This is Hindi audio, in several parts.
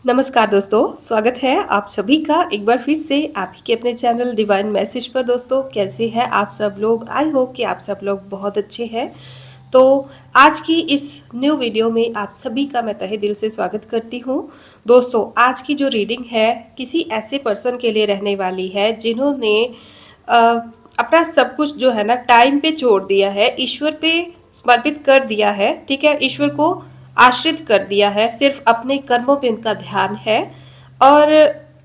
नमस्कार दोस्तों, स्वागत है आप सभी का एक बार फिर से आप ही के अपने चैनल डिवाइन मैसेज पर। दोस्तों, कैसे हैं आप सब लोग? आई होप कि आप सब लोग बहुत अच्छे हैं। तो आज की इस न्यू वीडियो में आप सभी का मैं तहे दिल से स्वागत करती हूँ। दोस्तों, आज की जो रीडिंग है किसी ऐसे पर्सन के लिए रहने वाली है जिन्होंने अ, अपना सब कुछ जो है ना टाइम पे छोड़ दिया है, ईश्वर पे समर्पित कर दिया है। ठीक है, ईश्वर को आश्रित कर दिया है, सिर्फ अपने कर्मों पे उनका ध्यान है। और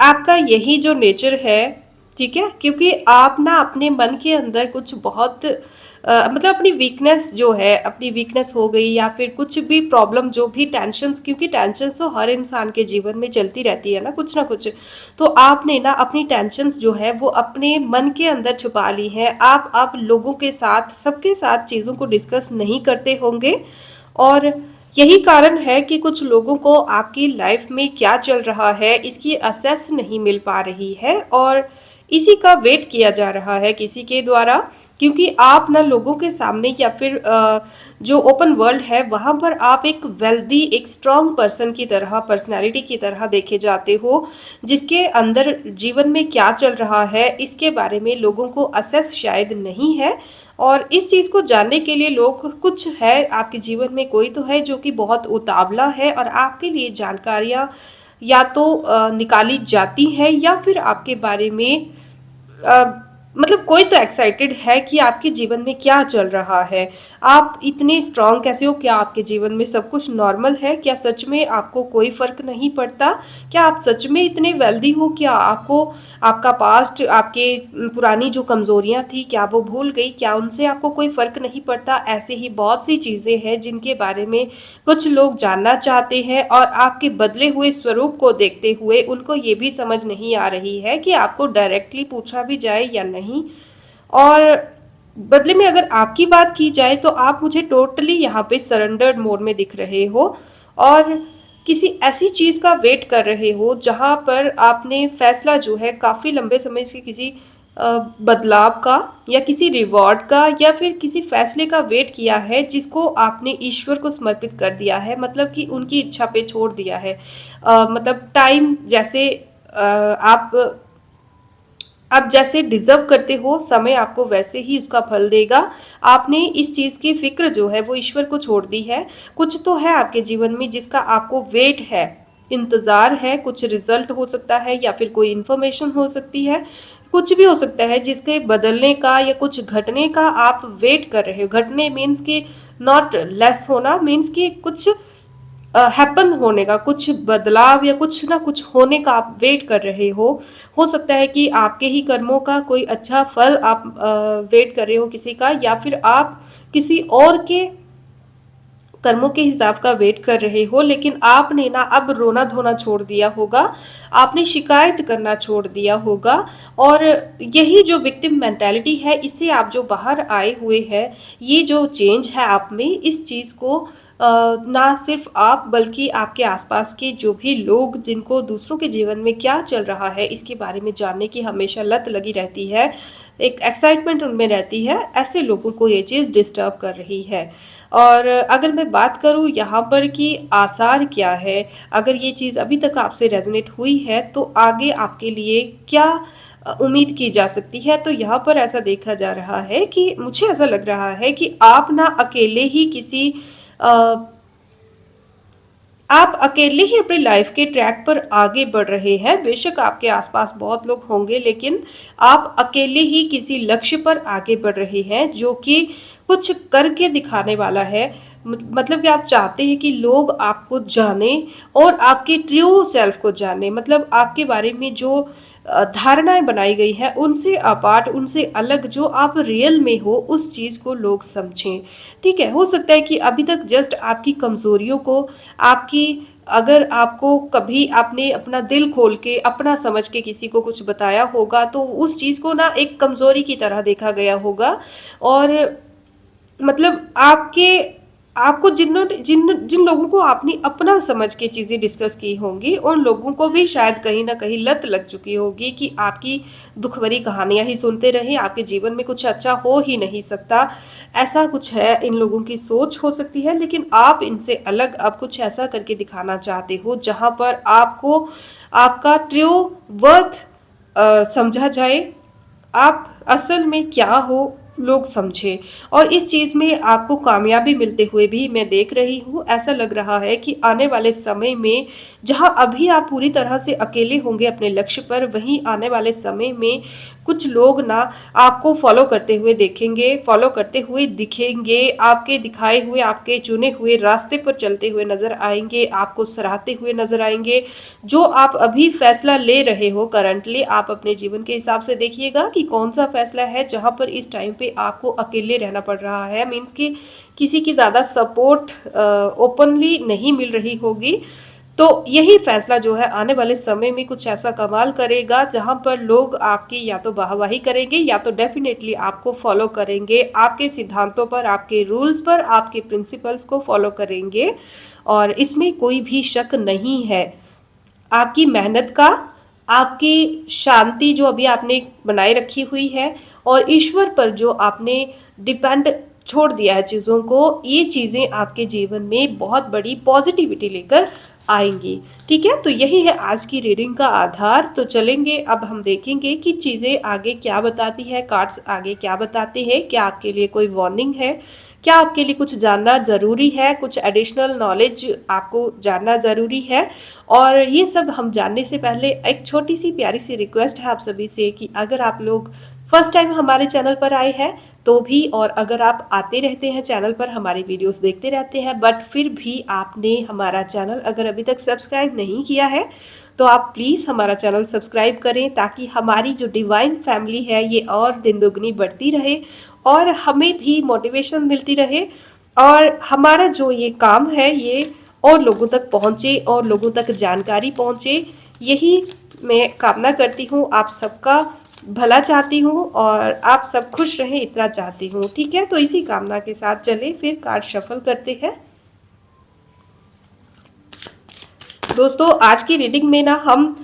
आपका यही जो नेचर है, ठीक है, क्योंकि आप ना अपने मन के अंदर कुछ बहुत मतलब अपनी वीकनेस जो है, अपनी वीकनेस हो गई या फिर कुछ भी प्रॉब्लम, जो भी टेंशन्स, क्योंकि टेंशन्स तो हर इंसान के जीवन में चलती रहती है ना कुछ। तो आपने ना अपनी टेंशन्स जो है वो अपने मन के अंदर छुपा ली है। आप लोगों के साथ, सबके साथ चीज़ों को डिस्कस नहीं करते होंगे। और यही कारण है कि कुछ लोगों को आपकी लाइफ में क्या चल रहा है इसकी असेस नहीं मिल पा रही है, और इसी का वेट किया जा रहा है किसी के द्वारा। क्योंकि आप ना लोगों के सामने या फिर जो ओपन वर्ल्ड है वहाँ पर आप एक वेल्दी, एक स्ट्रांग पर्सन की तरह, पर्सनैलिटी की तरह देखे जाते हो, जिसके अंदर जीवन में क्या चल रहा है इसके बारे में लोगों को असेस शायद नहीं है। और इस चीज़ को जानने के लिए लोग, कुछ है आपके जीवन में, कोई तो है जो कि बहुत उतावला है और आपके लिए जानकारियाँ या तो निकाली जाती है या फिर आपके बारे में अ, मतलब कोई तो एक्साइटेड है कि आपके जीवन में क्या चल रहा है। आप इतने स्ट्रांग कैसे हो? क्या आपके जीवन में सब कुछ नॉर्मल है? क्या सच में आपको कोई फर्क नहीं पड़ता? क्या आप सच में इतने वेल्दी हो? क्या आपको आपका पास्ट, आपके पुरानी जो कमजोरियां थी, क्या वो भूल गई? क्या उनसे आपको कोई फर्क नहीं पड़ता? ऐसे ही बहुत सी चीजें हैं जिनके बारे में कुछ लोग जानना चाहते हैं, और आपके बदले हुए स्वरूप को देखते हुए उनको ये भी समझ नहीं आ रही है कि आपको डायरेक्टली पूछा भी जाए या नहीं। और बदले में अगर आपकी बात की जाए तो आप मुझे टोटली यहाँ पे सरेंडर्ड मोड में दिख रहे हो, और किसी ऐसी चीज़ का वेट कर रहे हो जहाँ पर आपने फैसला जो है काफ़ी लंबे समय से किसी बदलाव का या किसी रिवॉर्ड का या फिर किसी फैसले का वेट किया है, जिसको आपने ईश्वर को समर्पित कर दिया है, मतलब कि उनकी इच्छा पे छोड़ दिया है। मतलब टाइम जैसे आप जैसे डिजर्व करते हो, समय आपको वैसे ही उसका फल देगा। आपने इस चीज़ की फिक्र जो है वो ईश्वर को छोड़ दी है। कुछ तो है आपके जीवन में जिसका आपको वेट है, इंतज़ार है। कुछ रिजल्ट हो सकता है या फिर कोई इन्फॉर्मेशन हो सकती है, कुछ भी हो सकता है जिसके बदलने का या कुछ घटने का आप वेट कर रहे हो। घटने मीन्स कि नॉट लेस होना, मीन्स कि कुछ हैपन होने का, कुछ बदलाव या कुछ ना कुछ होने का आप वेट कर रहे हो। हो सकता है कि आपके ही कर्मों का कोई अच्छा फल आप वेट कर रहे हो किसी का, या फिर आप किसी और के कर्मों के हिसाब का वेट कर रहे हो। लेकिन आपने ना अब रोना धोना छोड़ दिया होगा, आपने शिकायत करना छोड़ दिया होगा। और यही जो विक्टिम मेंटालिटी है, इससे आप जो बाहर आए हुए हैं, ये जो चेंज है आप में, इस चीज़ को ना सिर्फ आप बल्कि आपके आसपास के जो भी लोग, जिनको दूसरों के जीवन में क्या चल रहा है इसके बारे में जानने की हमेशा लत लगी रहती है, एक एक्साइटमेंट उनमें रहती है, ऐसे लोगों को ये चीज़ डिस्टर्ब कर रही है। और अगर मैं बात करूँ यहाँ पर कि आसार क्या है, अगर ये चीज़ अभी तक आपसे रेजोनेट हुई है तो आगे आपके लिए क्या उम्मीद की जा सकती है, तो यहाँ पर ऐसा देखा जा रहा है कि मुझे ऐसा लग रहा है कि आप ना अकेले ही किसी अ, आप अकेले ही अपनी लाइफ के ट्रैक पर आगे बढ़ रहे हैं। बेशक आपके आसपास बहुत लोग होंगे, लेकिन आप अकेले ही किसी लक्ष्य पर आगे बढ़ रहे हैं जो कि कुछ करके दिखाने वाला है। मतलब कि आप चाहते हैं कि लोग आपको जाने और आपके ट्रू सेल्फ को जाने, मतलब आपके बारे में जो धारणाएं बनाई गई हैं उनसे अपार्ट, उनसे अलग, जो आप रियल में हो उस चीज़ को लोग समझें। ठीक है, हो सकता है कि अभी तक जस्ट आपकी कमजोरियों को, आपकी, अगर आपको कभी आपने अपना दिल खोल के अपना समझ के किसी को कुछ बताया होगा तो उस चीज़ को ना एक कमजोरी की तरह देखा गया होगा। और मतलब आपको जिन जिन लोगों को आपने अपना समझ के चीज़ें डिस्कस की होंगी, उन लोगों को भी शायद कहीं न कहीं लत लग चुकी होगी कि आपकी दुःख भरी कहानियाँ ही सुनते रहें, आपके जीवन में कुछ अच्छा हो ही नहीं सकता। ऐसा कुछ है, इन लोगों की सोच हो सकती है, लेकिन आप इनसे अलग अब कुछ ऐसा करके दिखाना चाहते हो, जहाँ पर आपको आपका ट्रू वर्थ समझा जाए, आप असल में क्या हो लोग समझे। और इस चीज़ में आपको कामयाबी मिलते हुए भी मैं देख रही हूँ। ऐसा लग रहा है कि आने वाले समय में जहाँ अभी आप पूरी तरह से अकेले होंगे अपने लक्ष्य पर, वहीं आने वाले समय में कुछ लोग ना आपको फॉलो करते हुए देखेंगे, फॉलो करते हुए दिखेंगे, आपके दिखाए हुए, आपके चुने हुए रास्ते पर चलते हुए नजर आएंगे, आपको सराहते हुए नजर आएंगे। जो आप अभी फैसला ले रहे हो करंटली, आप अपने जीवन के हिसाब से देखिएगा कि कौन सा फैसला है जहां पर इस टाइम पे आपको अकेले रहना पड़ रहा है, मीन्स कि किसी की ज़्यादा सपोर्ट ओपनली नहीं मिल रही होगी। तो यही फैसला जो है आने वाले समय में कुछ ऐसा कमाल करेगा, जहां पर लोग आपकी या तो वाहवाही करेंगे या तो डेफिनेटली आपको फॉलो करेंगे, आपके सिद्धांतों पर, आपके रूल्स पर, आपके प्रिंसिपल्स को फॉलो करेंगे। और इसमें कोई भी शक नहीं है। आपकी मेहनत का, आपकी शांति जो अभी आपने बनाए रखी हुई है, और ईश्वर पर जो आपने डिपेंड छोड़ दिया है चीज़ों को, ये चीज़ें आपके जीवन में बहुत बड़ी पॉजिटिविटी लेकर आएंगी। ठीक है, तो यही है आज की रीडिंग का आधार। तो चलेंगे अब हम देखेंगे कि चीज़ें आगे क्या बताती है, कार्ड्स आगे क्या बताते हैं, क्या आपके लिए कोई वार्निंग है, क्या आपके लिए कुछ जानना ज़रूरी है, कुछ एडिशनल नॉलेज आपको जानना ज़रूरी है। और ये सब हम जानने से पहले एक छोटी सी प्यारी सी रिक्वेस्ट है आप सभी से कि अगर आप लोग फर्स्ट टाइम हमारे चैनल पर आए हैं तो भी, और अगर आप आते रहते हैं चैनल पर, हमारी वीडियोस देखते रहते हैं, बट फिर भी आपने हमारा चैनल अगर अभी तक सब्सक्राइब नहीं किया है, तो आप प्लीज़ हमारा चैनल सब्सक्राइब करें, ताकि हमारी जो डिवाइन फैमिली है ये और दिन दुगनी बढ़ती रहे और हमें भी मोटिवेशन मिलती रहे, और हमारा जो ये काम है ये और लोगों तक पहुँचे और लोगों तक जानकारी पहुँचे। यही मैं कामना करती हूँ, आप सबका भला चाहती हूँ और आप सब खुश रहें, इतना चाहती हूँ। ठीक है, तो इसी कामना के साथ चले फिर कार्ड शफल करते हैं। दोस्तों आज की रीडिंग में ना हम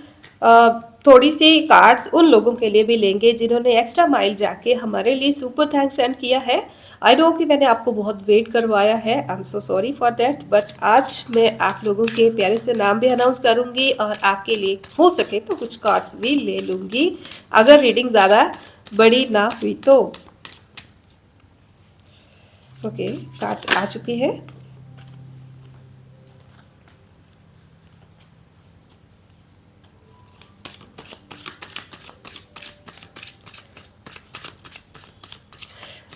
थोड़ी सी कार्ड्स उन लोगों के लिए भी लेंगे जिन्होंने एक्स्ट्रा माइल जाके हमारे लिए सुपर थैंक्स सेंड किया है। आई नो कि मैंने आपको बहुत वेट करवाया है, I am so sorry for that, but आज मैं आप लोगों के प्यारे से नाम भी अनाउंस करूंगी और आपके लिए हो सके तो कुछ कार्ड्स भी ले लूंगी, अगर रीडिंग ज़्यादा बड़ी ना हुई तो। ओके, कार्ड्स आ चुके हैं।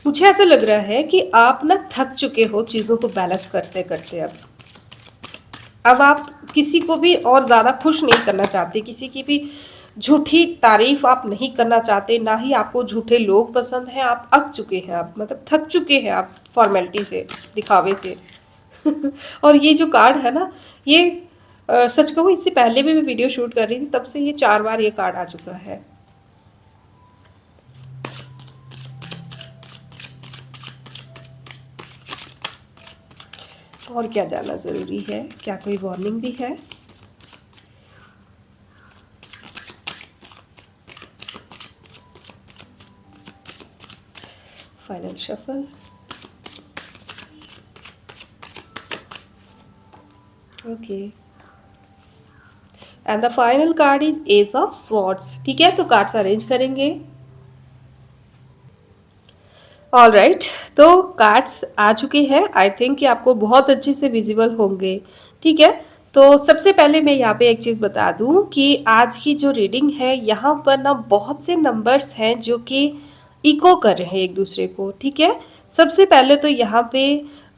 मुझे ऐसा लग रहा है कि आप ना थक चुके हो चीज़ों को बैलेंस करते करते। अब आप किसी को भी और ज़्यादा खुश नहीं करना चाहते, किसी की भी झूठी तारीफ आप नहीं करना चाहते, ना ही आपको झूठे लोग पसंद हैं। आप अक चुके हैं, आप मतलब थक चुके हैं आप फॉर्मेलिटी से, दिखावे से। और ये जो कार्ड है ना, ये सच कहूँ इससे पहले भी मैं वीडियो शूट कर रही थी, तब से ये 4 बार ये कार्ड आ चुका है। और क्या जानना ज़रूरी है, क्या कोई वार्निंग भी है? Final shuffle. Okay, and the final card is S of swords. ठीक है, तो कार्ड्स अरेंज करेंगे। ऑल राइट, तो कार्ड्स आ चुके हैं। आई थिंक कि आपको बहुत अच्छे से विजिबल होंगे। ठीक है, तो सबसे पहले मैं यहाँ पे एक चीज़ बता दूँ कि आज की जो रीडिंग है यहाँ पर ना बहुत से नंबर्स हैं जो कि इको कर रहे हैं एक दूसरे को। ठीक है, सबसे पहले तो यहाँ पे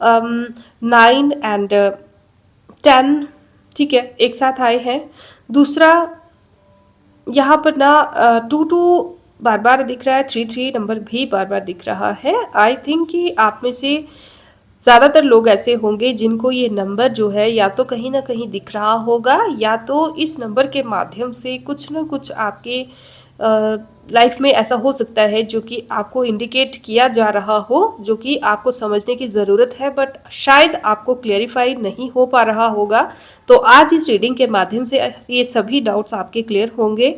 9 एंड 10, ठीक है, एक साथ आए हैं। दूसरा यहाँ पर ना 2 बार बार दिख रहा है, 3 नंबर भी बार बार दिख रहा है। आई थिंक कि आप में से ज़्यादातर लोग ऐसे होंगे जिनको ये नंबर जो है या तो कहीं ना कहीं दिख रहा होगा, या तो इस नंबर के माध्यम से कुछ ना कुछ आपके लाइफ में ऐसा हो सकता है जो कि आपको इंडिकेट किया जा रहा हो, जो कि आपको समझने की ज़रूरत है, बट शायद आपको क्लियरिफाई नहीं हो पा रहा होगा। तो आज इस रीडिंग के माध्यम से ये सभी डाउट्स आपके क्लियर होंगे।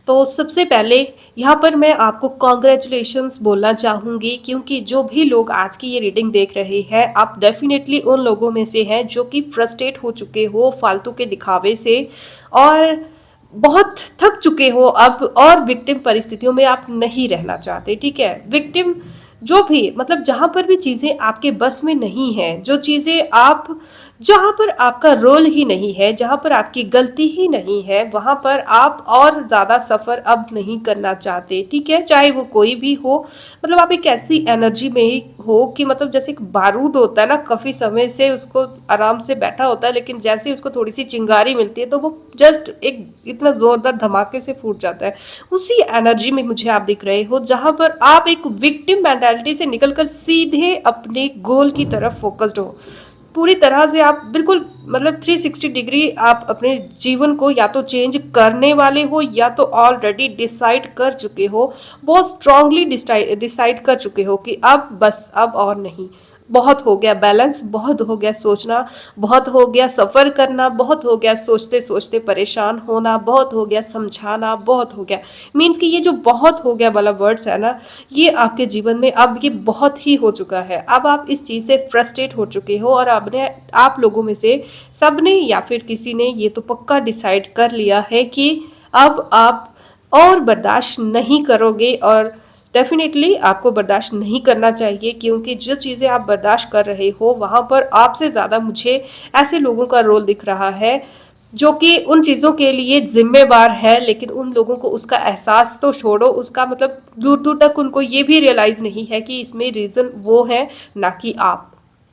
तो सबसे पहले यहाँ पर मैं आपको कॉन्ग्रेचुलेशंस बोलना चाहूँगी, क्योंकि जो भी लोग आज की ये रीडिंग देख रहे हैं, आप डेफिनेटली उन लोगों में से हैं जो कि फ्रस्ट्रेट हो चुके हो फालतू के दिखावे से, और बहुत थक चुके हो अब, और विक्टिम परिस्थितियों में आप नहीं रहना चाहते। ठीक है, विक्टिम जो भी मतलब जहां पर भी चीजें आपके बस में नहीं है, जो चीजें आप, जहां पर आपका रोल ही नहीं है, जहां पर आपकी गलती ही नहीं है, वहां पर आप और ज्यादा सफर अब नहीं करना चाहते। ठीक है, चाहे वो कोई भी हो, मतलब आप एक ऐसी एनर्जी में ही हो कि मतलब जैसे एक बारूद होता है ना, काफी समय से उसको आराम से बैठा होता है, लेकिन जैसे ही उसको थोड़ी सी चिंगारी मिलती है तो वो जस्ट एक इतना जोरदार धमाके से फूट जाता है। उसी एनर्जी में मुझे आप दिख रहे हो, जहां पर आप एक विक्टिम मेंटालिटी से निकलकर सीधे अपने गोल की तरफ फोकस्ड हो। पूरी तरह से आप बिल्कुल मतलब 360 डिग्री आप अपने जीवन को या तो चेंज करने वाले हो, या तो ऑलरेडी डिसाइड कर चुके हो, बहुत स्ट्रांगली डिसाइड कर चुके हो कि अब बस, अब और नहीं, बहुत हो गया बैलेंस, बहुत हो गया सोचना, बहुत हो गया सफ़र करना, बहुत हो गया सोचते सोचते परेशान होना, बहुत हो गया समझाना, बहुत हो गया। मीन्स कि ये जो बहुत हो गया वाला वर्ड्स है ना, ये आपके जीवन में अब ये बहुत ही हो चुका है। अब आप इस चीज़ से फ्रस्ट्रेट हो चुके हो, और आपने, आप लोगों में से सब ने या फिर किसी ने ये तो पक्का डिसाइड कर लिया है कि अब आप और बर्दाश्त नहीं करोगे, और डेफिनेटली आपको बर्दाश्त नहीं करना चाहिए, क्योंकि जो चीज़ें आप बर्दाश्त कर रहे हो वहाँ पर आपसे ज़्यादा मुझे ऐसे लोगों का रोल दिख रहा है जो कि उन चीज़ों के लिए जिम्मेवार है, लेकिन उन लोगों को उसका एहसास तो छोड़ो, उसका मतलब दूर दूर तक उनको ये भी रियलाइज़ नहीं है कि इसमें रीज़न वो है, ना कि आप।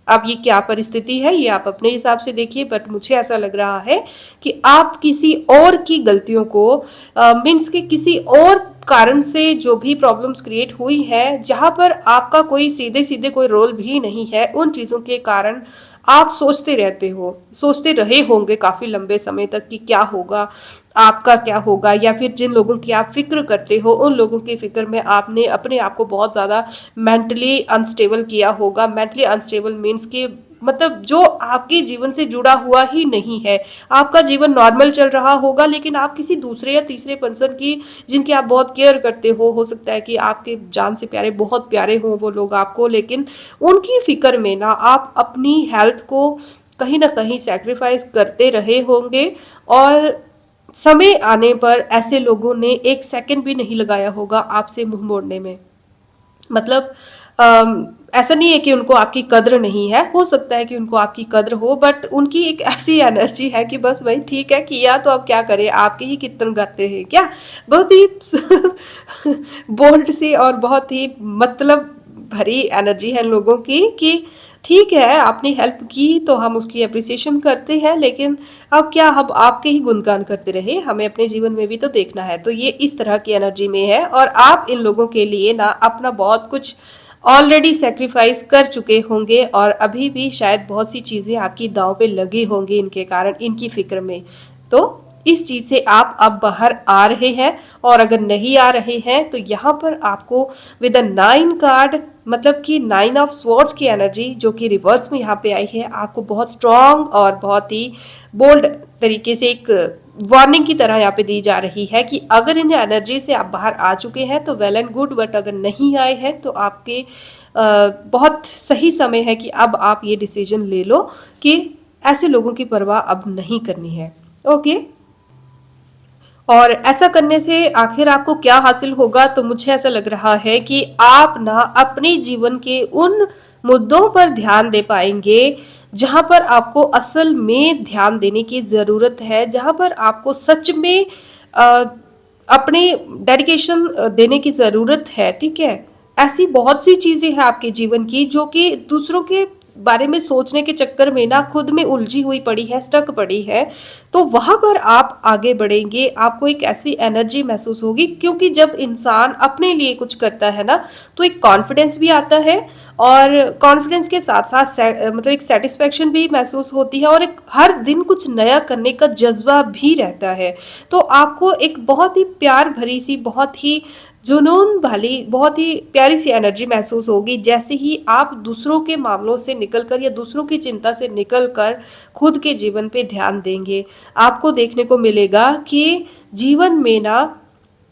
अब ये क्या परिस्थिति है ये आप अपने हिसाब से देखिए, बट मुझे ऐसा लग रहा है कि आप किसी और की गलतियों को, मीन्स के किसी और कारण से जो भी प्रॉब्लम्स क्रिएट हुई है, जहां पर आपका कोई सीधे सीधे कोई रोल भी नहीं है, उन चीज़ों के कारण आप सोचते रहते हो, सोचते रहे होंगे काफ़ी लंबे समय तक कि क्या होगा, आपका क्या होगा, या फिर जिन लोगों की आप फिक्र करते हो उन लोगों की फिक्र में आपने अपने आप को बहुत ज़्यादा मेंटली अनस्टेबल किया होगा। मेंटली अनस्टेबल मीन्स कि मतलब जो आपके जीवन से जुड़ा हुआ ही नहीं है, आपका जीवन नॉर्मल चल रहा होगा, लेकिन आप किसी दूसरे या तीसरे पर्सन की, जिनकी आप बहुत केयर करते हो सकता है कि आपके जान से प्यारे, बहुत प्यारे हों वो लोग आपको, लेकिन उनकी फिक्र में ना आप अपनी हेल्थ को कहीं ना कहीं सेक्रीफाइस करते रहे होंगे, और समय आने पर ऐसे लोगों ने एक सेकंड भी नहीं लगाया होगा आपसे मुंह मोड़ने में। मतलब ऐसा नहीं है कि उनको आपकी कद्र नहीं है, हो सकता है कि उनको आपकी कद्र हो, बट उनकी एक ऐसी एनर्जी है कि बस भाई ठीक है, किया तो अब क्या करें, आपके ही कीर्तन करते हैं क्या। बहुत ही बोल्ड सी और बहुत ही मतलब भरी एनर्जी है लोगों की कि ठीक है आपने हेल्प की तो हम उसकी अप्रिसिएशन करते हैं, लेकिन अब क्या हम आपके ही गुणगान करते रहे, हमें अपने जीवन में भी तो देखना है। तो ये इस तरह की एनर्जी में है, और आप इन लोगों के लिए ना अपना बहुत कुछ ऑलरेडी सेक्रीफाइस कर चुके होंगे, और अभी भी शायद बहुत सी चीज़ें आपकी दांव पे लगी होंगी इनके कारण, इनकी फिक्र में। तो इस चीज़ से आप अब बाहर आ रहे हैं, और अगर नहीं आ रहे हैं तो यहाँ पर आपको विद अ 9 कार्ड, मतलब कि 9 ऑफ स्वॉर्ड्स की एनर्जी जो कि रिवर्स में यहाँ पे आई है, आपको बहुत स्ट्रांग और बहुत ही बोल्ड तरीके से एक वार्निंग की तरह यहाँ पे दी जा रही है कि अगर इन एनर्जी से आप बाहर आ चुके हैं तो वेल एंड गुड, बट अगर नहीं आए हैं तो आपके बहुत सही समय है कि अब आप ये डिसीजन ले लो कि ऐसे लोगों की परवाह अब नहीं करनी है। ओके, और ऐसा करने से आखिर आपको क्या हासिल होगा, तो मुझे ऐसा लग रहा है कि आप ना अपने जीवन के उन मुद्दों पर ध्यान दे पाएंगे जहां पर आपको असल में ध्यान देने की ज़रूरत है, जहां पर आपको सच में अ, अपने डेडिकेशन देने की ज़रूरत है। ठीक है, ऐसी बहुत सी चीज़ें हैं आपके जीवन की जो कि दूसरों के बारे में सोचने के चक्कर में ना खुद में उलझी हुई पड़ी है, स्टक पड़ी है, तो वहां पर आप आगे बढ़ेंगे, आपको एक ऐसी एनर्जी महसूस होगी, क्योंकि जब इंसान अपने लिए कुछ करता है ना तो एक कॉन्फिडेंस भी आता है, और कॉन्फिडेंस के साथ साथ मतलब एक सेटिस्फेक्शन भी महसूस होती है, और एक हर दिन कुछ नया करने का जज्बा भी रहता है। तो आपको एक बहुत ही प्यार भरी सी, बहुत ही जुनून वाली, बहुत ही प्यारी सी एनर्जी महसूस होगी जैसे ही आप दूसरों के मामलों से निकलकर या दूसरों की चिंता से निकलकर खुद के जीवन पे ध्यान देंगे। आपको देखने को मिलेगा कि जीवन में ना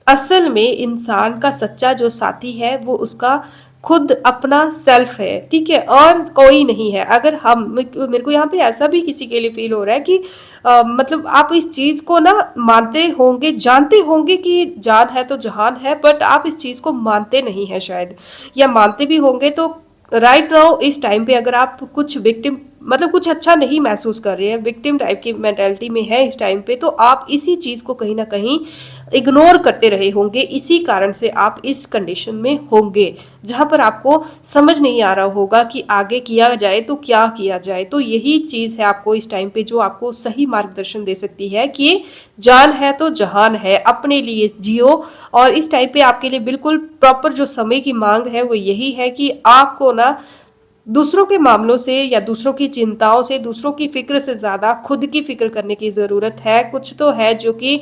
असल में इंसान का सच्चा जो साथी है वो उसका खुद अपना सेल्फ है, ठीक है, और कोई नहीं है। अगर हम, मेरे को यहाँ पे ऐसा भी किसी के लिए फील हो रहा है कि मतलब आप इस चीज को ना मानते होंगे, जानते होंगे कि जान है तो जहान है, बट आप इस चीज को मानते नहीं है शायद, या मानते भी होंगे तो राइट नाउ इस टाइम पे अगर आप कुछ विक्टिम, मतलब कुछ अच्छा नहीं महसूस कर रहे हैं, विक्टिम टाइप की मेंटालिटी में है इस टाइम पे, तो आप इसी चीज को कहीं ना कहीं इग्नोर करते रहे होंगे, इसी कारण से आप इस कंडीशन में होंगे जहां पर आपको समझ नहीं आ रहा होगा कि आगे किया जाए तो क्या किया जाए। तो यही चीज है आपको इस टाइम पे जो आपको सही मार्गदर्शन दे सकती है कि जान है तो जहान है, अपने लिए जियो। और इस टाइम पे आपके लिए बिल्कुल प्रॉपर जो समय की मांग है वो यही है कि आपको ना दूसरों के मामलों से या दूसरों की चिंताओं से, दूसरों की फिक्र से ज्यादा खुद की फिक्र करने की जरूरत है। कुछ तो है जो कि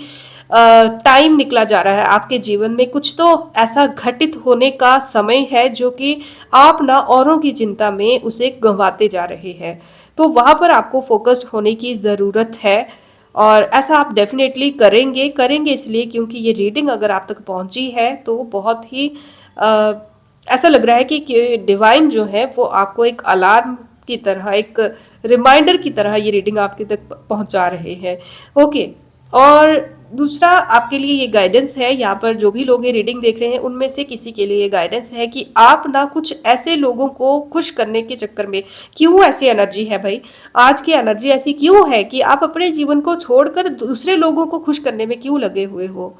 टाइम निकला जा रहा है आपके जीवन में, कुछ तो ऐसा घटित होने का समय है जो कि आप ना औरों की चिंता में उसे गंवाते जा रहे हैं। तो वहां पर आपको फोकस्ड होने की जरूरत है, और ऐसा आप डेफिनेटली करेंगे, करेंगे इसलिए क्योंकि ये रीडिंग अगर आप तक पहुंची है तो बहुत ही अ, ऐसा लग रहा है कि डिवाइन जो है वो आपको एक अलार्म की तरह, एक रिमाइंडर की तरह ये रीडिंग आपके तक पहुंचा रहे हैं। ओके, और दूसरा आपके लिए ये गाइडेंस है, यहाँ पर जो भी लोग ये रीडिंग देख रहे हैं उनमें से किसी के लिए ये गाइडेंस है कि आप ना कुछ ऐसे लोगों को खुश करने के चक्कर में, क्यों ऐसी एनर्जी है भाई, आज की एनर्जी ऐसी क्यों है कि आप अपने जीवन को छोड़कर दूसरे लोगों को खुश करने में क्यों लगे हुए हो।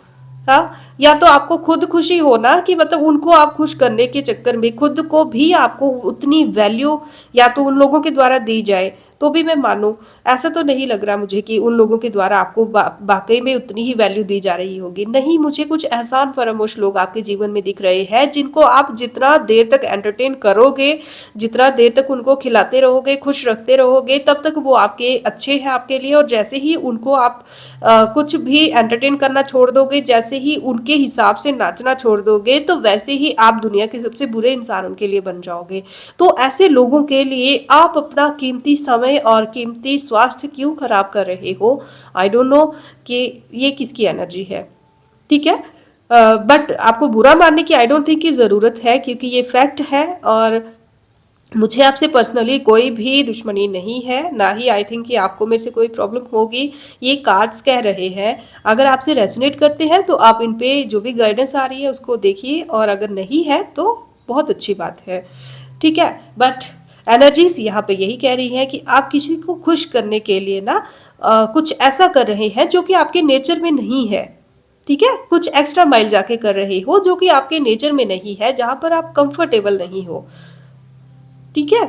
हाँ, या तो आपको खुद खुशी हो ना कि मतलब उनको आप खुश करने के चक्कर में खुद को भी आपको उतनी वैल्यू या तो उन लोगों के द्वारा दी जाए तो भी मैं मानूं। ऐसा तो नहीं लग रहा मुझे कि उन लोगों के द्वारा आपको वाकई में उतनी ही वैल्यू दी जा रही होगी। नहीं, मुझे कुछ एहसान फरामोश लोग आपके जीवन में दिख रहे हैं जिनको आप जितना देर तक एंटरटेन करोगे, जितना देर तक उनको खिलाते रहोगे, खुश रखते रहोगे, तब तक वो आपके अच्छे हैं आपके लिए। और जैसे ही उनको आप कुछ भी एंटरटेन करना छोड़ दोगे, जैसे ही उनके हिसाब से नाचना छोड़ दोगे, तो वैसे ही आप दुनिया के सबसे बुरे इंसान उनके लिए बन जाओगे। तो ऐसे लोगों के लिए आप अपना कीमती समय और कीमती स्वास्थ्य क्यों खराब कर रहे हो। आई डोंट नो कि ये किसकी एनर्जी है, ठीक है, बट आपको बुरा मानने की आई डोंट थिंक की जरूरत है, क्योंकि ये फैक्ट है। और मुझे आपसे पर्सनली कोई भी दुश्मनी नहीं है, ना ही आई थिंक कि आपको मेरे से कोई प्रॉब्लम होगी। ये कार्ड्स कह रहे हैं, अगर आपसे रेजोनेट करते हैं तो आप इन पे जो भी गाइडेंस आ रही है उसको देखिए, और अगर नहीं है तो बहुत अच्छी बात है, ठीक है। बट एनर्जीज यहाँ पे यही कह रही है कि आप किसी को खुश करने के लिए ना कुछ ऐसा कर रहे हैं जो कि आपके नेचर में नहीं है, ठीक है, कुछ एक्स्ट्रा माइल जाके कर रहे हो जो कि आपके नेचर में नहीं है, जहां पर आप कंफर्टेबल नहीं हो, ठीक है।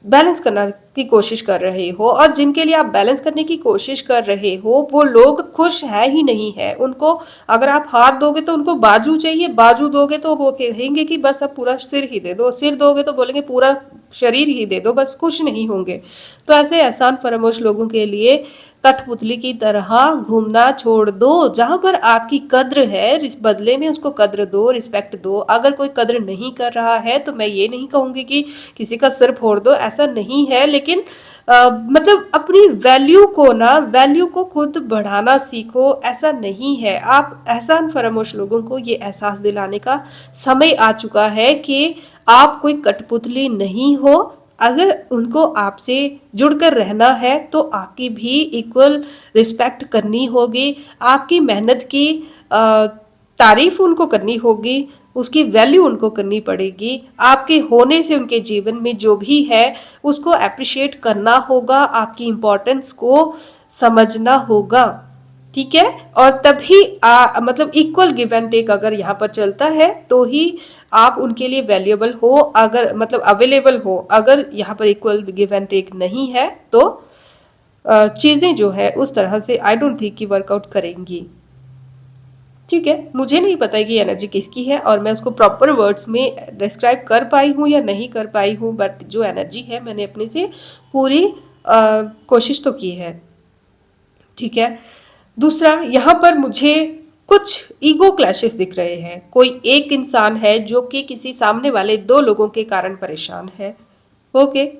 बैलेंस करना की कोशिश कर रहे हो, और जिनके लिए आप बैलेंस करने की कोशिश कर रहे हो वो लोग खुश है ही नहीं है। उनको अगर आप हाथ दोगे तो उनको बाजू चाहिए, बाजू दोगे तो वो कहेंगे कि बस अब पूरा सिर ही दे दो, सिर दोगे तो बोलेंगे पूरा शरीर ही दे दो, बस खुश नहीं होंगे। तो ऐसे एहसान फरामोश लोगों के लिए कठपुतली की तरह घूमना छोड़ दो। जहां पर आपकी कद्र है, इस बदले में उसको कद्र दो, रिस्पेक्ट दो। अगर कोई कद्र नहीं कर रहा है तो मैं ये नहीं कहूंगी कि किसी का सिर फोड़ दो, ऐसा नहीं है, लेकिन मतलब अपनी वैल्यू को ना, वैल्यू को खुद बढ़ाना सीखो। ऐसा नहीं है, आप एहसान फरामोश लोगों को ये एहसास दिलाने का समय आ चुका है कि आप कोई कठपुतली नहीं हो। अगर उनको आपसे जुड़कर रहना है तो आपकी भी इक्वल रिस्पेक्ट करनी होगी, आपकी मेहनत की तारीफ उनको करनी होगी, उसकी वैल्यू उनको करनी पड़ेगी। आपके होने से उनके जीवन में जो भी है उसको अप्रिशिएट करना होगा, आपकी इम्पोर्टेंस को समझना होगा। ठीक है। और तभी मतलब इक्वल गिव एंड टेक अगर यहाँ पर चलता है तो ही आप उनके लिए वैल्यूएबल हो, अगर मतलब अवेलेबल हो। अगर यहाँ पर इक्वल गिव एंड टेक नहीं है तो चीज़ें जो है उस तरह से आई डोंट थिंक कि वर्कआउट करेंगी। ठीक है, मुझे नहीं पता है कि एनर्जी किसकी है और मैं उसको प्रॉपर वर्ड्स में डिस्क्राइब कर पाई हूँ या नहीं कर पाई हूँ, बट जो एनर्जी है मैंने अपने से पूरी कोशिश तो की है। ठीक है। दूसरा, यहाँ पर मुझे कुछ ईगो क्लैशेस दिख रहे हैं। कोई एक इंसान है जो कि किसी सामने वाले दो लोगों के कारण परेशान है। ओके।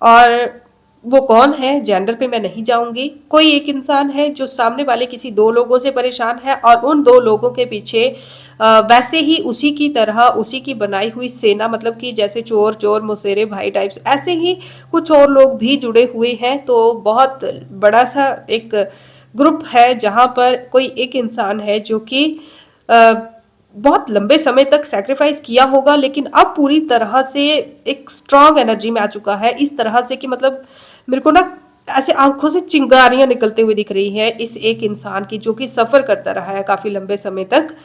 और वो कौन है, जेंडर पे मैं नहीं जाऊंगी। कोई एक इंसान है जो सामने वाले किसी दो लोगों से परेशान है और उन दो लोगों के पीछे वैसे ही उसी की तरह उसी की बनाई हुई सेना, मतलब कि जैसे चोर चोर मुसेरे भाई टाइप्स, ऐसे ही कुछ और लोग भी जुड़े हुए हैं। तो बहुत बड़ा सा एक ग्रुप है जहां पर कोई एक इंसान है जो कि बहुत लंबे समय तक सैक्रिफाइस किया होगा, लेकिन अब पूरी तरह से एक स्ट्रांग एनर्जी में आ चुका है। इस तरह से कि मतलब मेरे को ना ऐसे आंखों से चिंगारियां निकलते हुए दिख रही है इस एक इंसान की, जो कि सफर करता रहा है काफी लंबे समय तक।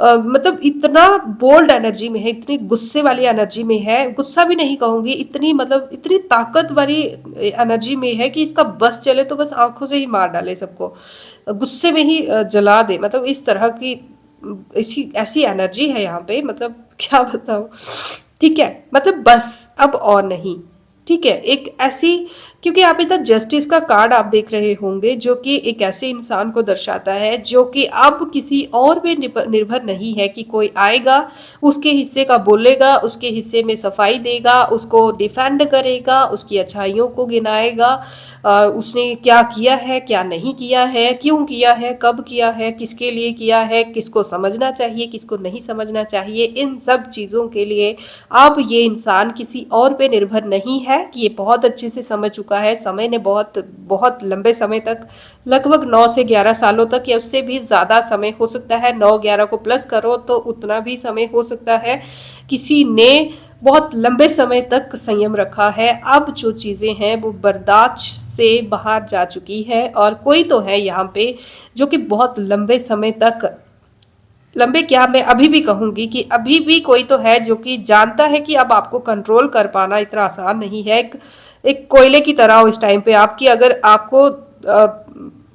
मतलब इतना बोल्ड एनर्जी में है, इतनी गुस्से वाली एनर्जी में है, गुस्सा भी नहीं कहूंगी, इतनी मतलब इतनी ताकत वाली एनर्जी में है कि इसका बस चले तो बस आंखों से ही मार डाले सबको, गुस्से में ही जला दे। मतलब इस तरह की ऐसी ऐसी एनर्जी है यहाँ पे, मतलब क्या बताऊं। ठीक है, मतलब बस अब और नहीं। ठीक है, एक ऐसी, क्योंकि आप इधर जस्टिस का कार्ड आप देख रहे होंगे जो कि एक ऐसे इंसान को दर्शाता है जो कि अब किसी और पे निर्भर नहीं है कि कोई आएगा उसके हिस्से का बोलेगा, उसके हिस्से में सफाई देगा, उसको डिफेंड करेगा, उसकी अच्छाइयों को गिनाएगा, उसने क्या किया है क्या नहीं किया है, क्यों किया है, कब किया है, किसके लिए किया है, किसको समझना चाहिए किसको नहीं समझना चाहिए, इन सब चीज़ों के लिए अब ये इंसान किसी और पे निर्भर नहीं है कि ये बहुत अच्छे से समझ चुका है। समय ने बहुत बहुत लंबे समय तक, लगभग 9 से 11 सालों तक या उससे भी ज़्यादा समय हो सकता है, 9-11 को प्लस करो तो उतना भी समय हो सकता है, किसी ने बहुत लंबे समय तक संयम रखा है। अब जो चीज़ें हैं वो बर्दाश्त से बाहर जा चुकी है। और कोई तो है यहाँ पे जो कि बहुत लंबे समय तक, लंबे क्या, मैं अभी भी कहूंगी कि अभी भी कोई तो है जो कि जानता है कि अब आपको कंट्रोल कर पाना इतना आसान नहीं है। एक कोयले की तरह हो इस टाइम पे आपकी, अगर आपको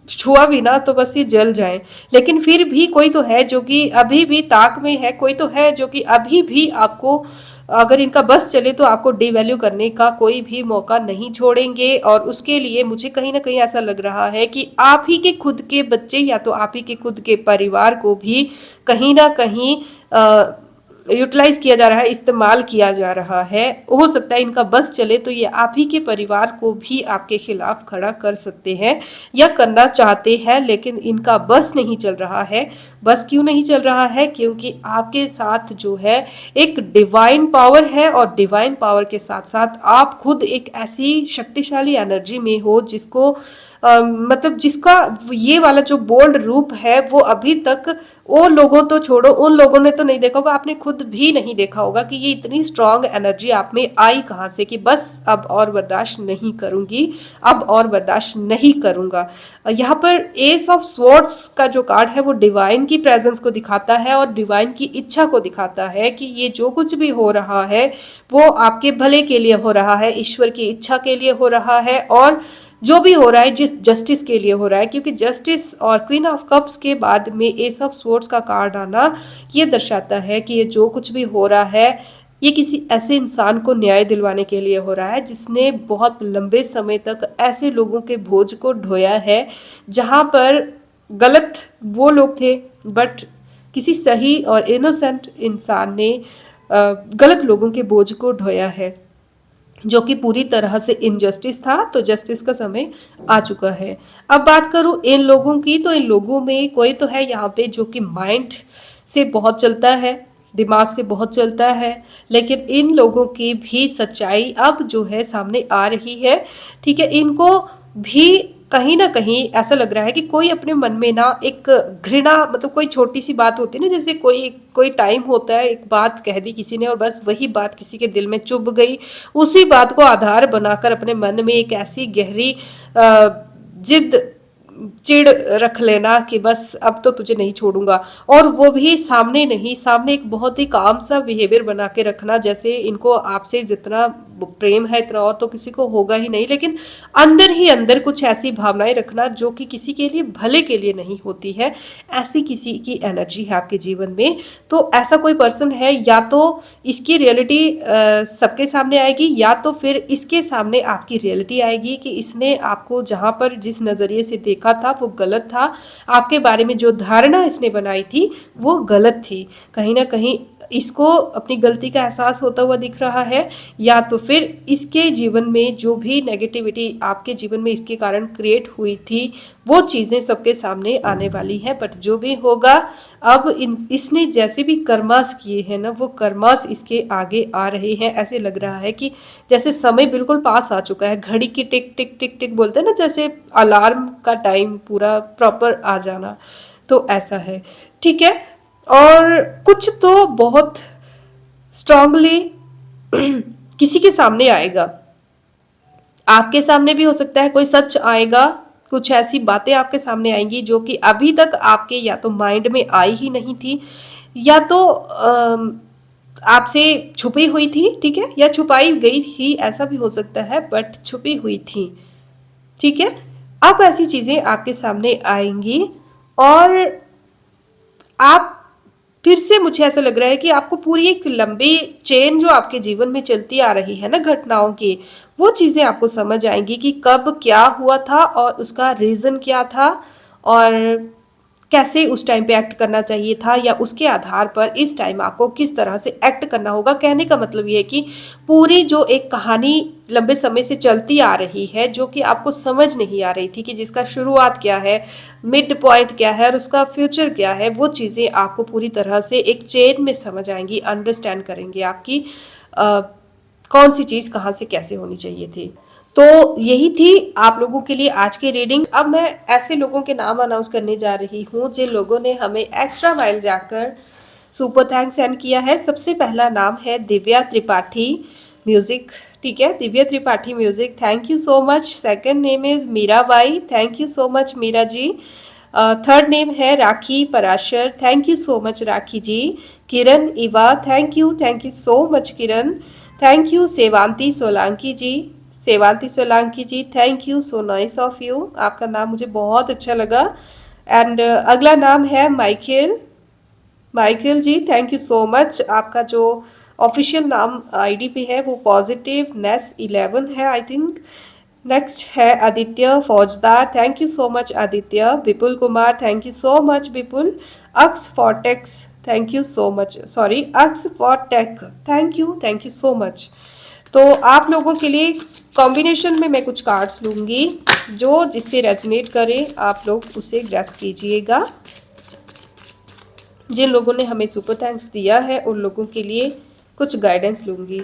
छुआ भी ना तो बस ये जल जाए। लेकिन फिर भी कोई तो है जो कि अभी भी ताक में है, कोई तो है जो कि अभी भी आपको, अगर इनका बस चले तो आपको डिवैल्यू करने का कोई भी मौका नहीं छोड़ेंगे। और उसके लिए मुझे कहीं ना कहीं ऐसा लग रहा है कि आप ही के खुद के बच्चे या तो आप ही के खुद के परिवार को भी कहीं ना कहीं यूटिलाइज किया जा रहा है, इस्तेमाल किया जा रहा है। हो सकता है इनका बस चले तो ये आप ही के परिवार को भी आपके खिलाफ खड़ा कर सकते हैं या करना चाहते हैं, लेकिन इनका बस नहीं चल रहा है। बस क्यों नहीं चल रहा है? क्योंकि आपके साथ जो है एक डिवाइन पावर है, और डिवाइन पावर के साथ साथ आप खुद एक ऐसी शक्तिशाली एनर्जी में हो जिसको मतलब जिसका ये वाला जो बोल्ड रूप है वो अभी तक वो लोगों तो छोड़ो, उन लोगों ने तो नहीं देखा होगा, आपने खुद भी नहीं देखा होगा कि ये इतनी स्ट्रांग एनर्जी आप में आई कहाँ से कि बस अब और बर्दाश्त नहीं करूंगी, अब और बर्दाश्त नहीं करूंगा। यहाँ पर एस ऑफ स्वॉर्ड्स का जो कार्ड है वो डिवाइन की प्रेजेंस को दिखाता है और डिवाइन की इच्छा को दिखाता है कि ये जो कुछ भी हो रहा है वो आपके भले के लिए हो रहा है, ईश्वर की इच्छा के लिए हो रहा है, और जो भी हो रहा है जिस जस्टिस के लिए हो रहा है। क्योंकि जस्टिस और क्वीन ऑफ कप्स के बाद में एस ऑफ स्वॉर्ड्स का कार्ड आना ये दर्शाता है कि ये जो कुछ भी हो रहा है ये किसी ऐसे इंसान को न्याय दिलवाने के लिए हो रहा है जिसने बहुत लंबे समय तक ऐसे लोगों के बोझ को ढोया है जहां पर गलत वो लोग थे, बट किसी सही और इनोसेंट इंसान ने गलत लोगों के बोझ को ढोया है जो कि पूरी तरह से इनजस्टिस था। तो जस्टिस का समय आ चुका है। अब बात करूं इन लोगों की, तो इन लोगों में कोई तो है यहाँ पे जो कि माइंड से बहुत चलता है, दिमाग से बहुत चलता है, लेकिन इन लोगों की भी सच्चाई अब जो है सामने आ रही है। ठीक है, इनको भी कहीं ना कहीं ऐसा लग रहा है कि कोई अपने मन में ना एक घृणा, मतलब कोई छोटी सी बात होती है ना, जैसे कोई कोई टाइम होता है, एक बात कह दी किसी ने और बस वही बात किसी के दिल में चुभ गई, उसी बात को आधार बनाकर अपने मन में एक ऐसी गहरी जिद चिढ़ रख लेना कि बस अब तो तुझे नहीं छोड़ूंगा, और वो भी सामने नहीं, सामने एक बहुत ही काम सा बिहेवियर बना के रखना, जैसे इनको आपसे जितना प्रेम है इतना और तो किसी को होगा ही नहीं, लेकिन अंदर ही अंदर कुछ ऐसी भावनाएं रखना जो कि किसी के लिए भले के लिए नहीं होती है। ऐसी किसी की एनर्जी है आपके जीवन में। तो ऐसा कोई पर्सन है, या तो इसकी रियलिटी सबके सामने आएगी, या तो फिर इसके सामने आपकी रियलिटी आएगी कि इसने आपको जहाँ पर जिस नज़रिए से देखा था वो गलत था, आपके बारे में जो धारणा इसने बनाई थी वो गलत थी। कहीं ना कहीं इसको अपनी गलती का एहसास होता हुआ दिख रहा है, या तो फिर इसके जीवन में जो भी नेगेटिविटी आपके जीवन में इसके कारण क्रिएट हुई थी वो चीज़ें सबके सामने आने वाली हैं। बट जो भी होगा, अब इसने जैसे भी कर्मास किए हैं ना, वो कर्मास इसके आगे आ रहे हैं। ऐसे लग रहा है कि जैसे समय बिल्कुल पास आ चुका है, घड़ी की टिक टिक टिक टिक बोलते हैं ना, जैसे अलार्म का टाइम पूरा प्रॉपर आ जाना, तो ऐसा है। ठीक है। और कुछ तो बहुत स्ट्रांगली किसी के सामने आएगा, आपके सामने भी हो सकता है, कोई सच आएगा, कुछ ऐसी बातें आपके सामने आएंगी जो कि अभी तक आपके या तो माइंड में आई ही नहीं थी, या तो आपसे छुपी हुई थी। ठीक है, या छुपाई गई थी, ऐसा भी हो सकता है, बट छुपी हुई थी। ठीक है। अब ऐसी चीजें आपके सामने आएंगी, और आप फिर से, मुझे ऐसा लग रहा है कि आपको पूरी एक लंबी चेन जो आपके जीवन में चलती आ रही है ना घटनाओं की, वो चीज़ें आपको समझ आएंगी कि कब क्या हुआ था और उसका रीज़न क्या था, और कैसे उस टाइम पे एक्ट करना चाहिए था, या उसके आधार पर इस टाइम आपको किस तरह से एक्ट करना होगा। कहने का मतलब ये है कि पूरी जो एक कहानी लंबे समय से चलती आ रही है, जो कि आपको समझ नहीं आ रही थी कि जिसका शुरुआत क्या है, मिड पॉइंट क्या है और उसका फ्यूचर क्या है, वो चीज़ें आपको पूरी तरह से एक चेन में समझ आएंगी, अंडरस्टैंड करेंगे आपकी कौन सी चीज़ कहाँ से कैसे होनी चाहिए थी। तो यही थी आप लोगों के लिए आज की रीडिंग। अब मैं ऐसे लोगों के नाम अनाउंस करने जा रही हूँ जिन लोगों ने हमें एक्स्ट्रा माइल जाकर सुपर थैंक्स सेंड किया है। सबसे पहला नाम है दिव्या त्रिपाठी म्यूजिक। ठीक है, Divya Tripathi music, thank you so much. Second name is Meera Bai, thank you so much Meera ji. Third name है Rakhi Parashar, thank you so much Rakhi ji. Kiran Eva, thank you so much Kiran. Thank you Sevanti Solanki ji, Sevanti Solanki ji, thank you, so nice of you, आपका नाम मुझे बहुत अच्छा लगा। एंड अगला नाम है Michael, Michael ji, thank you so much. आपका जो ऑफिशियल नाम आईडी पे है वो पॉजिटिव नेस 11 है आई थिंक। नेक्स्ट है Aditya Faujdar, thank you so much Aditya. Vipul Kumar, thank you so much Vipul. अक्स फॉरटेक्स, thank you so much, sorry अक्स फॉरटेक, थैंक यू सो मच। तो आप लोगों के लिए कॉम्बिनेशन में मैं कुछ कार्ड्स लूँगी, जो जिससे रेजोनेट करे आप लोग उसे ग्रैस्प कीजिएगा। जिन लोगों ने हमें सुपर थैंक्स दिया है उन लोगों के लिए कुछ गाइडेंस लूँगी।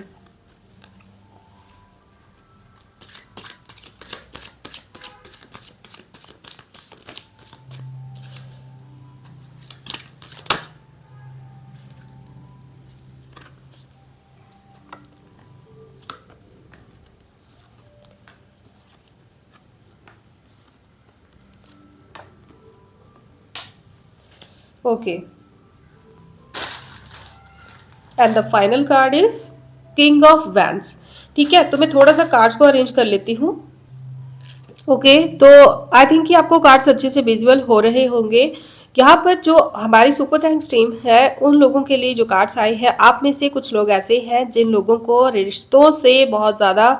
Okay, and the final card is king of wands. ठीक है, तो मैं थोड़ा सा कार्ड्स को अरेंज कर लेती हूँ। ओके, तो आई थिंक कि आपको कार्ड्स अच्छे से विजुअल हो रहे होंगे। यहाँ पर जो हमारी सुपर थैंक्स टीम है उन लोगों के लिए जो कार्ड्स आए हैं, आप में से कुछ लोग ऐसे हैं जिन लोगों को रिश्तों से बहुत ज़्यादा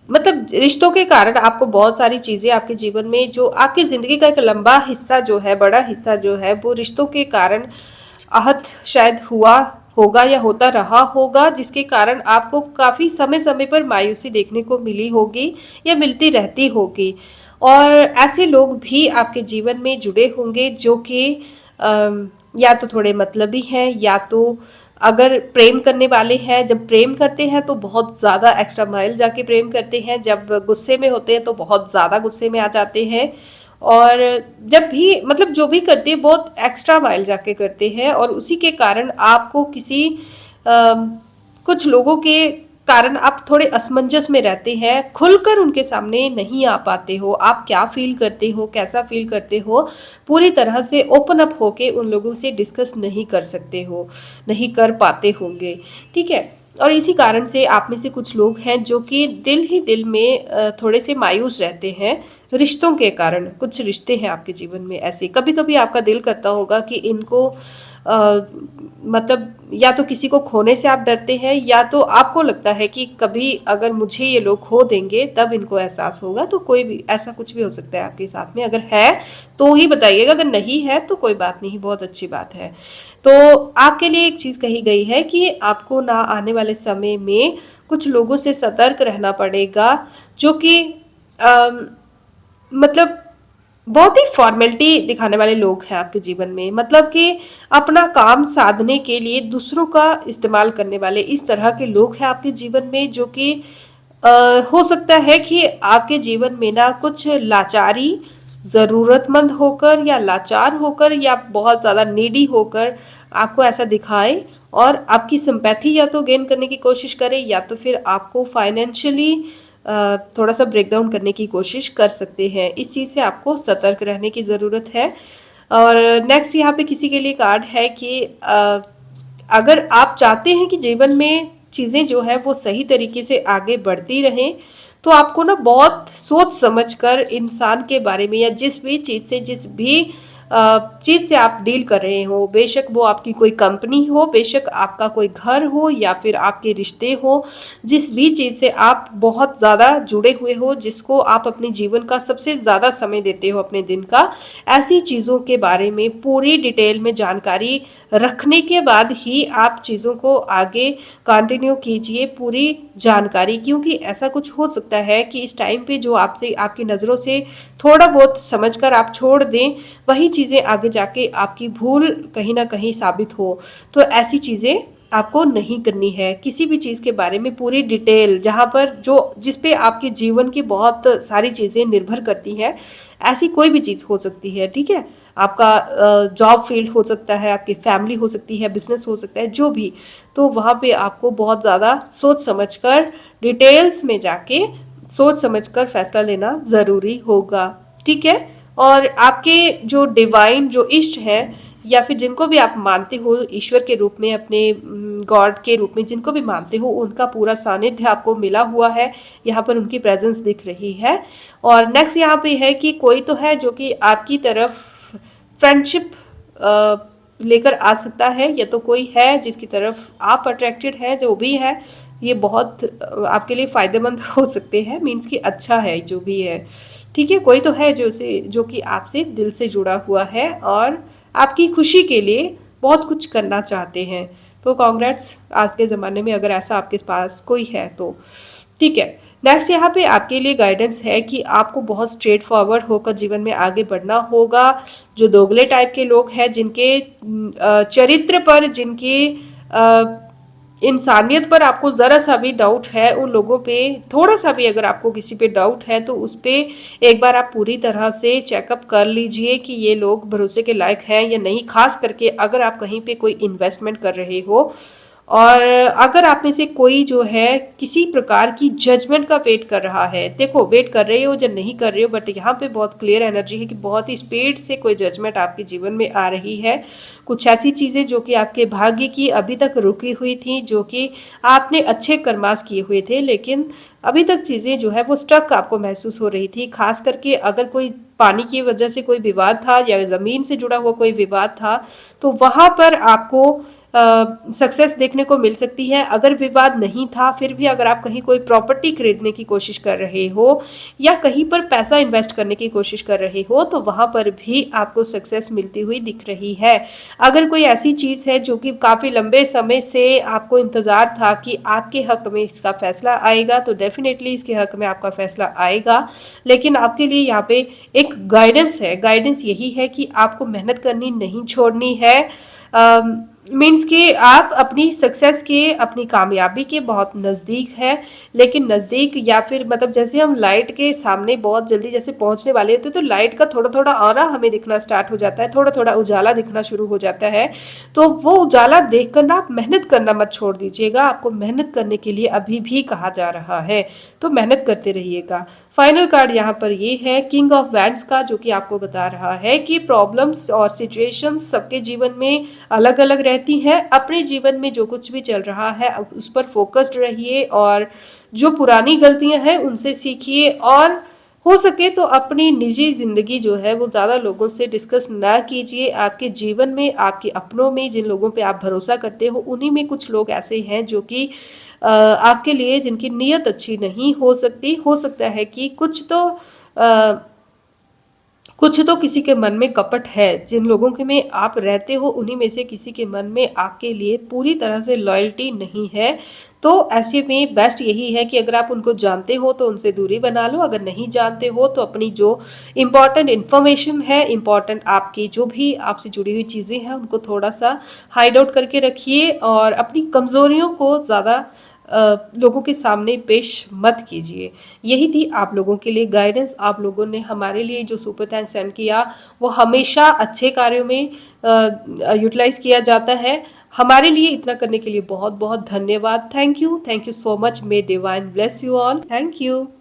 मतलब रिश्तों के कारण आपको बहुत सारी चीज़ें आपके जीवन में, जो आपकी ज़िंदगी का एक लंबा हिस्सा जो है, बड़ा हिस्सा जो है, वो रिश्तों के कारण आहत शायद हुआ होगा या होता रहा होगा, जिसके कारण आपको काफ़ी समय समय पर मायूसी देखने को मिली होगी या मिलती रहती होगी। और ऐसे लोग भी आपके जीवन में जुड़े होंगे जो कि या तो थोड़े मतलबी हैं, या तो अगर प्रेम करने वाले हैं, जब प्रेम करते हैं तो बहुत ज़्यादा एक्स्ट्रा माइल जाके प्रेम करते हैं, जब गुस्से में होते हैं तो बहुत ज़्यादा गुस्से में आ जाते हैं, और जब भी मतलब जो भी करते हैं बहुत एक्स्ट्रा माइल जाके करते हैं, और उसी के कारण आपको किसी कुछ लोगों के कारण आप थोड़े असमंजस में रहते हैं, खुलकर उनके सामने नहीं आ पाते हो। आप क्या फ़ील करते हो, कैसा फ़ील करते हो, पूरी तरह से ओपन अप होके उन लोगों से डिस्कस नहीं कर सकते हो, नहीं कर पाते होंगे, ठीक है? और इसी कारण से आप में से कुछ लोग हैं जो कि दिल ही दिल में थोड़े से मायूस रहते हैं रिश्तों के कारण। कुछ रिश्ते हैं आपके जीवन में ऐसे, कभी-कभी आपका दिल करता होगा कि इनको मतलब या तो किसी को खोने से आप डरते हैं, या तो आपको लगता है कि कभी अगर मुझे ये लोग खो देंगे तब इनको एहसास होगा। तो कोई भी ऐसा कुछ भी हो सकता है आपके साथ में। अगर है तो ही बताइएगा, अगर नहीं है तो कोई बात नहीं, बहुत अच्छी बात है। तो आपके लिए एक चीज़ कही गई है कि आपको ना आने वाले समय में कुछ लोगों से सतर्क रहना पड़ेगा, जो कि अम, मतलब बहुत ही फॉर्मेलिटी दिखाने वाले लोग हैं आपके जीवन में। मतलब कि अपना काम साधने के लिए दूसरों का इस्तेमाल करने वाले इस तरह के लोग हैं आपके जीवन में, जो कि हो सकता है कि आपके जीवन में ना कुछ लाचारी, ज़रूरतमंद होकर या लाचार होकर या बहुत ज़्यादा नीडी होकर आपको ऐसा दिखाएं, और आपकी सिंपैथी या तो गेन करने की कोशिश करें, या तो फिर आपको फाइनेंशियली थोड़ा सा ब्रेक डाउन करने की कोशिश कर सकते हैं। इस चीज़ से आपको सतर्क रहने की ज़रूरत है। और नेक्स्ट यहाँ पे किसी के लिए कार्ड है कि अगर आप चाहते हैं कि जीवन में चीज़ें जो है वो सही तरीके से आगे बढ़ती रहें, तो आपको ना बहुत सोच समझ कर इंसान के बारे में, या जिस भी चीज़ से, जिस भी चीज़ से आप डील कर रहे हो, बेशक वो आपकी कोई कंपनी हो, बेशक आपका कोई घर हो, या फिर आपके रिश्ते हो, जिस भी चीज़ से आप बहुत ज़्यादा जुड़े हुए हो, जिसको आप अपने जीवन का सबसे ज़्यादा समय देते हो अपने दिन का, ऐसी चीज़ों के बारे में पूरी डिटेल में जानकारी रखने के बाद ही आप चीज़ों को आगे कंटिन्यू कीजिए, पूरी जानकारी। क्योंकि ऐसा कुछ हो सकता है कि इस टाइम पे जो आपसे, आपकी नज़रों से थोड़ा बहुत समझकर आप छोड़ दें, वही चीज़ें आगे जाके आपकी भूल कहीं ना कहीं साबित हो। तो ऐसी चीज़ें आपको नहीं करनी है। किसी भी चीज़ के बारे में पूरी डिटेल, जहाँ पर जो जिस पे आपके जीवन की बहुत सारी चीज़ें निर्भर करती हैं, ऐसी कोई भी चीज़ हो सकती है, ठीक है? आपका जॉब फील्ड हो सकता है, आपकी फैमिली हो सकती है, बिजनेस हो सकता है, जो भी। तो वहाँ पे आपको बहुत ज़्यादा सोच समझकर, डिटेल्स में जाके सोच समझकर फैसला लेना ज़रूरी होगा, ठीक है? और आपके जो डिवाइन, जो इष्ट है, या फिर जिनको भी आप मानते हो ईश्वर के रूप में, अपने गॉड के रूप में जिनको भी मानते हो, उनका पूरा सानिध्य आपको मिला हुआ है। यहाँ पर उनकी प्रेजेंस दिख रही है। और नेक्स्ट यहाँ पे है कि कोई तो है जो कि आपकी तरफ फ्रेंडशिप लेकर आ सकता है, या तो कोई है जिसकी तरफ आप अट्रैक्टेड है, जो भी है ये बहुत आपके लिए फ़ायदेमंद हो सकते हैं, मीन्स कि अच्छा है जो भी है, ठीक है? कोई तो है जो कि आपसे दिल से जुड़ा हुआ है और आपकी खुशी के लिए बहुत कुछ करना चाहते हैं। तो कॉन्ग्रेट्स, आज के ज़माने में अगर ऐसा आपके पास कोई है तो, ठीक है। नेक्स्ट यहाँ पे आपके लिए गाइडेंस है कि आपको बहुत स्ट्रेट फॉरवर्ड होकर जीवन में आगे बढ़ना होगा। जो दोगले टाइप के लोग हैं, जिनके चरित्र पर, जिनके इंसानियत पर आपको ज़रा सा भी डाउट है, उन लोगों पे थोड़ा सा भी अगर आपको किसी पे डाउट है तो उस पे एक बार आप पूरी तरह से चेकअप कर लीजिए कि ये लोग भरोसे के लायक हैं या नहीं। खास करके अगर आप कहीं पे कोई इन्वेस्टमेंट कर रहे हो, और अगर आप में से कोई जो है किसी प्रकार की जजमेंट का वेट कर रहा है, देखो वेट कर रहे हो या नहीं कर रहे हो, बट यहाँ पे बहुत क्लियर एनर्जी है कि बहुत ही स्पीड से कोई जजमेंट आपके जीवन में आ रही है। कुछ ऐसी चीज़ें जो कि आपके भाग्य की अभी तक रुकी हुई थी, जो कि आपने अच्छे कर्मास किए हुए थे, लेकिन अभी तक चीज़ें जो है वो स्टक आपको महसूस हो रही थी। खास करके अगर कोई पानी की वजह से कोई विवाद था, या ज़मीन से जुड़ा हुआ कोई विवाद था, तो वहाँ पर आपको सक्सेस देखने को मिल सकती है। अगर विवाद नहीं था, फिर भी अगर आप कहीं कोई प्रॉपर्टी खरीदने की कोशिश कर रहे हो, या कहीं पर पैसा इन्वेस्ट करने की कोशिश कर रहे हो, तो वहाँ पर भी आपको सक्सेस मिलती हुई दिख रही है। अगर कोई ऐसी चीज़ है जो कि काफ़ी लंबे समय से आपको इंतज़ार था कि आपके हक में इसका फैसला आएगा, तो डेफिनेटली इसके हक में आपका फैसला आएगा। लेकिन आपके लिए यहाँ पे एक गाइडेंस है। गाइडेंस यही है कि आपको मेहनत करनी नहीं छोड़नी है। मीन्स कि आप अपनी सक्सेस के, अपनी कामयाबी के बहुत नज़दीक हैं, लेकिन नज़दीक या फिर मतलब जैसे हम लाइट के सामने बहुत जल्दी जैसे पहुंचने वाले होते हैं तो लाइट का थोड़ा थोड़ा ऑरा हमें दिखना स्टार्ट हो जाता है, थोड़ा थोड़ा उजाला दिखना शुरू हो जाता है। तो वो उजाला देखकर ना आप मेहनत करना मत छोड़ दीजिएगा, आपको मेहनत करने के लिए अभी भी कहा जा रहा है, तो मेहनत करते रहिएगा। फाइनल कार्ड यहाँ पर ये है किंग ऑफ वैंड्स का, जो कि आपको बता रहा है कि प्रॉब्लम्स और सिचुएशंस सबके जीवन में अलग अलग रहती हैं। अपने जीवन में जो कुछ भी चल रहा है उस पर फोकस्ड रहिए, और जो पुरानी गलतियां हैं उनसे सीखिए, और हो सके तो अपनी निजी जिंदगी जो है वो ज़्यादा लोगों से डिस्कस ना कीजिए। आपके जीवन में, आपके अपनों में जिन लोगों पे आप भरोसा करते हो उन्हीं में कुछ लोग ऐसे हैं जो कि आपके लिए, जिनकी नीयत अच्छी नहीं हो सकती। हो सकता है कि कुछ तो किसी के मन में कपट है, जिन लोगों के में आप रहते हो उन्हीं में से किसी के मन में आपके लिए पूरी तरह से लॉयल्टी नहीं है। तो ऐसे में बेस्ट यही है कि अगर आप उनको जानते हो तो उनसे दूरी बना लो, अगर नहीं जानते हो तो अपनी जो इम्पॉर्टेंट इन्फॉर्मेशन है, इम्पॉर्टेंट आपकी जो भी आपसे जुड़ी हुई चीज़ें हैं उनको थोड़ा सा हाइड आउट करके रखिए, और अपनी कमज़ोरियों को ज़्यादा लोगों के सामने पेश मत कीजिए। यही थी आप लोगों के लिए गाइडेंस। आप लोगों ने हमारे लिए जो सुपर थैंक्स सेंड किया वो हमेशा अच्छे कार्यों में यूटिलाइज किया जाता है। हमारे लिए इतना करने के लिए बहुत बहुत धन्यवाद। Thank you so much. May divine bless you all. Thank you.